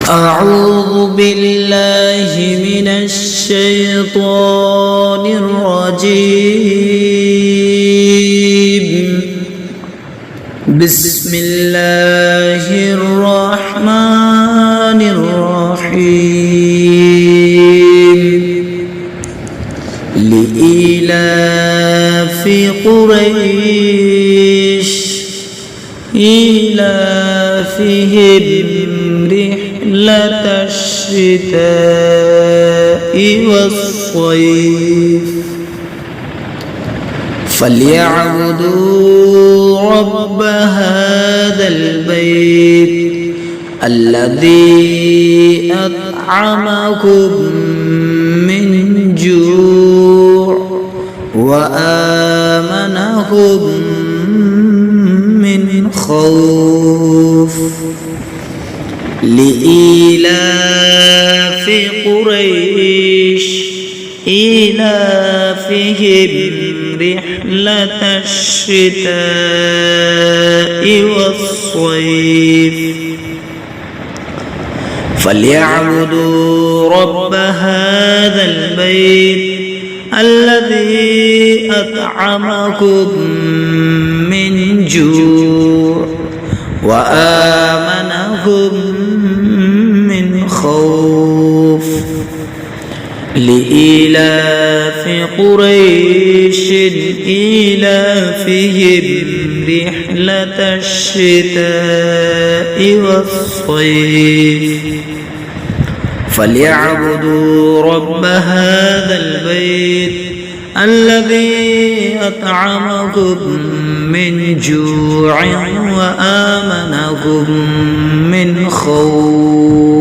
أعوذ بالله من الشيطان الرجيم. بسم الله الرحمن الرحيم. لإيلاف قريش إيلافهم رحلة الشتاء والصيف فليعبدوا رب هذا البيت الذي أطعمكم من جوع وآمنكم من خوف. لإيلاف قريش إيلافهم رحلة الشتاء والصيف فليعبدوا رب هذا البيت الذي أطعمكم من جوع وآمنكم من خوف. لإيلاف قريش إيلافهم رحلة الشتاء والصيف فليعبدوا رب هذا البيت الذي أطعمكم من جوع وآمنكم من خوف.